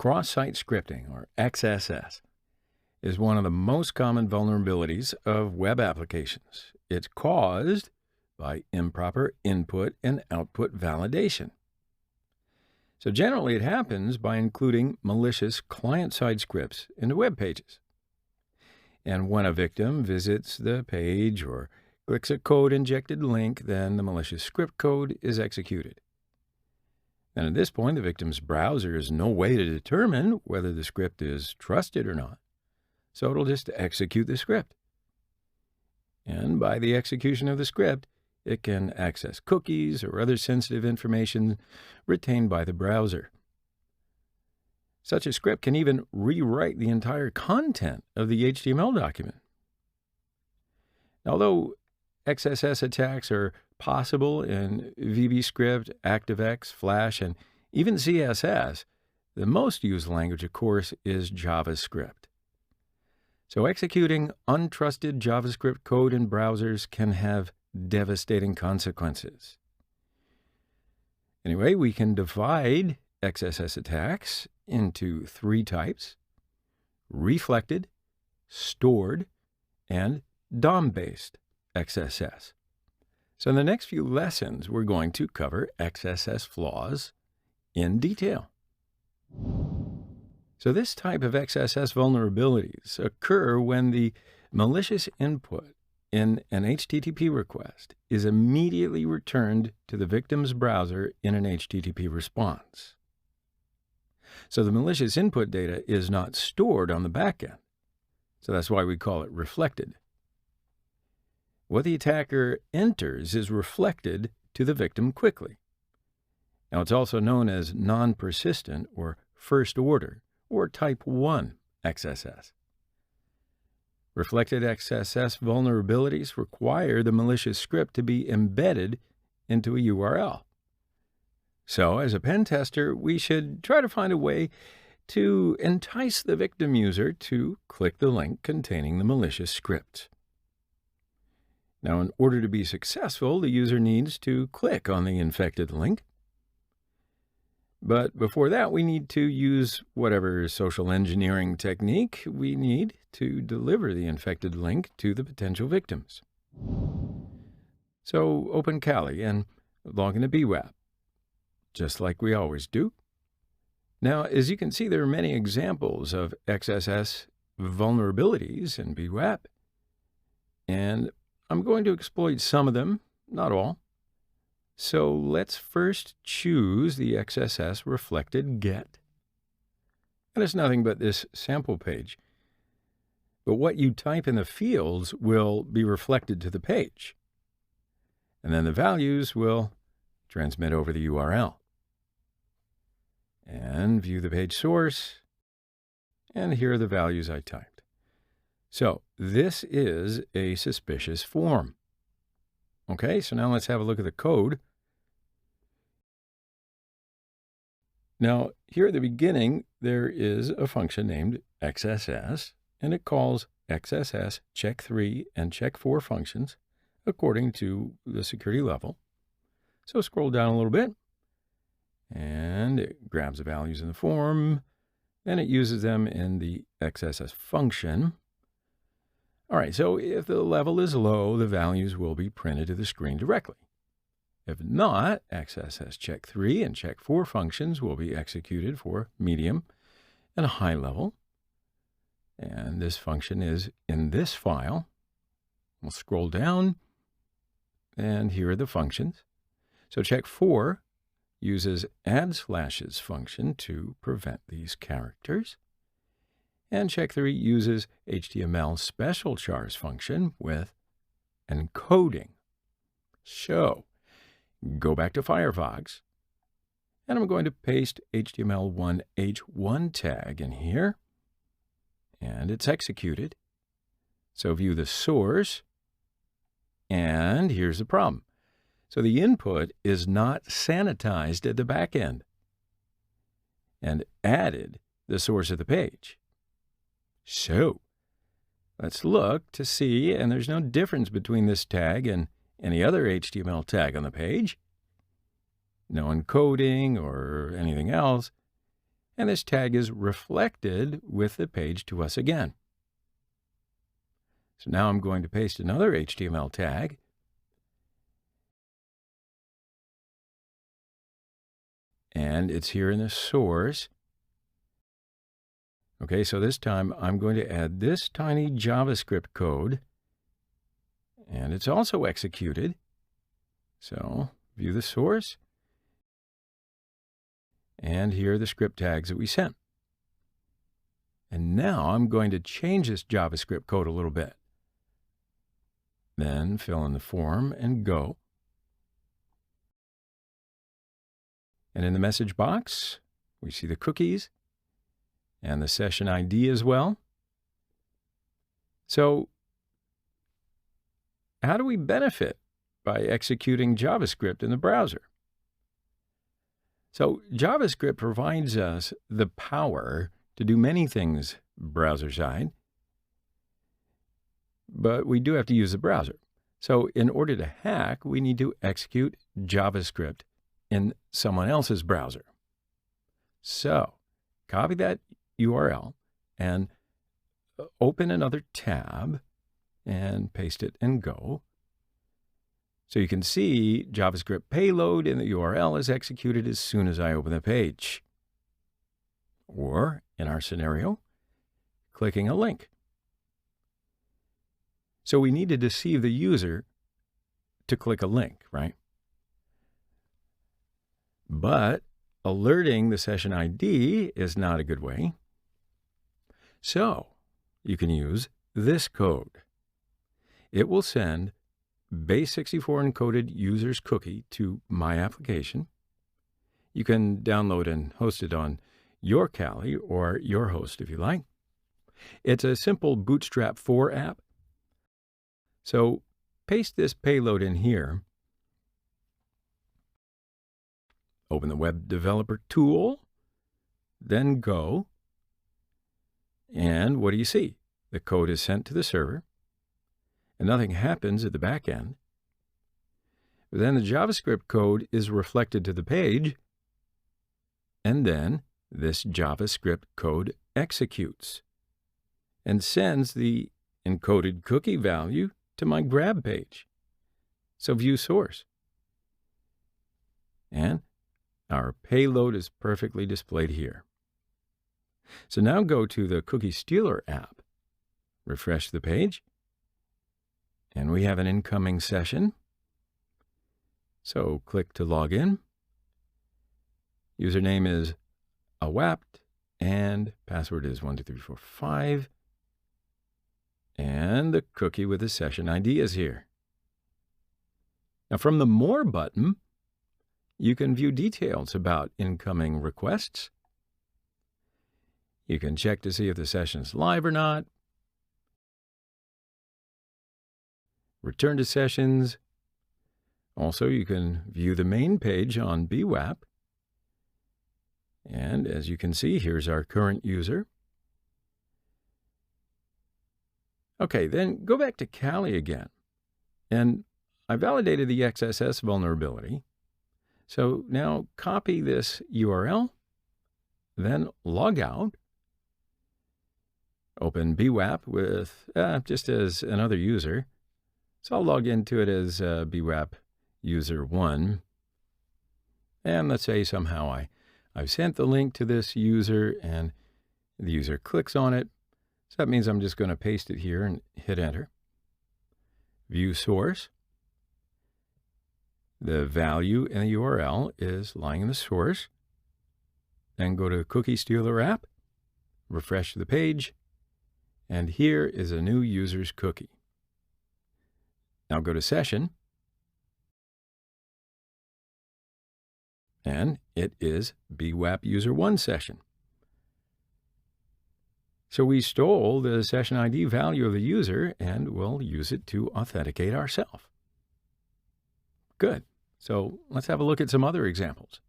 Cross-site scripting, or XSS, is one of the most common vulnerabilities of web applications. It's caused by improper input and output validation. So generally it happens by including malicious client-side scripts into web pages. And when a victim visits the page or clicks a code-injected link, then the malicious script code is executed. And at this point, the victim's browser has no way to determine whether the script is trusted or not. So it'll just execute the script. And by the execution of the script, it can access cookies or other sensitive information retained by the browser. Such a script can even rewrite the entire content of the HTML document. Although XSS attacks are possible in VBScript, ActiveX, Flash, and even CSS, the most used language, of course, is JavaScript. So executing untrusted JavaScript code in browsers can have devastating consequences. Anyway, we can divide XSS attacks into 3 types: reflected, stored, and DOM-based XSS. So in the next few lessons, we're going to cover XSS flaws in detail. So this type of XSS vulnerabilities occur when the malicious input in an HTTP request is immediately returned to the victim's browser in an HTTP response. So the malicious input data is not stored on the backend. So that's why we call it reflected. What the attacker enters is reflected to the victim quickly. Now, it's also known as non-persistent or first order or type 1 XSS. Reflected XSS vulnerabilities require the malicious script to be embedded into a URL. So, as a pen tester, we should try to find a way to entice the victim user to click the link containing the malicious script. Now, in order to be successful, the user needs to click on the infected link. But before that, we need to use whatever social engineering technique we need to deliver the infected link to the potential victims. So open Kali and log into BWAP, just like we always do. Now, as you can see, there are many examples of XSS vulnerabilities in BWAP, and I'm going to exploit some of them, not all. So let's first choose the XSS reflected get. And it's nothing but this sample page. But what you type in the fields will be reflected to the page. And then the values will transmit over the URL. And view the page source. And here are the values I typed. So this is a suspicious form. Okay, so now let's have a look at the code. Now, here at the beginning, there is a function named XSS, and it calls XSS check3 and check4 functions according to the security level. So scroll down a little bit, and it grabs the values in the form, then it uses them in the XSS function. All right, so if the level is low, the values will be printed to the screen directly. If not, XSS check3 and check4 functions will be executed for medium and high level. And this function is in this file. We'll scroll down, and here are the functions. So check4 uses add slashes function to prevent these characters. And check3 uses HTML special chars function with encoding. So go back to Firefox, and I'm going to paste HTML1H1 tag in here, and it's executed. So view the source, and here's the problem. So the input is not sanitized at the back end and added the source of the page. So let's look to see, and there's no difference between this tag and any other HTML tag on the page. No encoding or anything else. and this tag is reflected with the page to us again. So now I'm going to paste another HTML tag. And it's here in the source. Okay, so this time I'm going to add this tiny JavaScript code, and it's also executed. So view the source, and here are the script tags that we sent. And now I'm going to change this JavaScript code a little bit. Then fill in the form and go. And in the message box, we see the cookies and the session ID as well. So how do we benefit by executing JavaScript in the browser? So JavaScript provides us the power to do many things browser side, but we do have to use the browser. So in order to hack, we need to execute JavaScript in someone else's browser. So copy that URL and open another tab and paste it and go. So you can see JavaScript payload in the URL is executed as soon as I open the page. Or, in our scenario, clicking a link. So we need to deceive the user to click a link, right? But alerting the session ID is not a good way. So you can use this code. It will send base64 encoded user's cookie to my application. You can download and host it on your Kali or your host if you like. It's a simple Bootstrap 4 app. So paste this payload in here. Open the Web Developer tool, then go. And what do you see? The code is sent to the server, and nothing happens at the back end. But then the JavaScript code is reflected to the page, and then this JavaScript code executes and sends the encoded cookie value to my grab page. So view source. And our payload is perfectly displayed here. So now go to the Cookie Stealer app, refresh the page, and we have an incoming session. So click to log in. Username is awapt and password is 12345. And the cookie with the session ID is here. Now from the More button, you can view details about incoming requests. You can check to see if the session is live or not. Return to sessions. Also, you can view the main page on BWAP. And as you can see, here's our current user. Okay, then go back to Kali again. And I validated the XSS vulnerability. So now copy this URL, then log out. Open BWAP with just as another user. So I'll log into it as BWAP user 1. And let's say somehow I've sent the link to this user and the user clicks on it. So that means I'm just going to paste it here and hit enter. View source. The value in the URL is lying in the source. Then go to Cookie Stealer app, refresh the page, and here is a new user's cookie. Now go to session, and it is BWAP user 1 session. So we stole the session ID value of the user and we'll use it to authenticate ourselves. Good. So let's have a look at some other examples.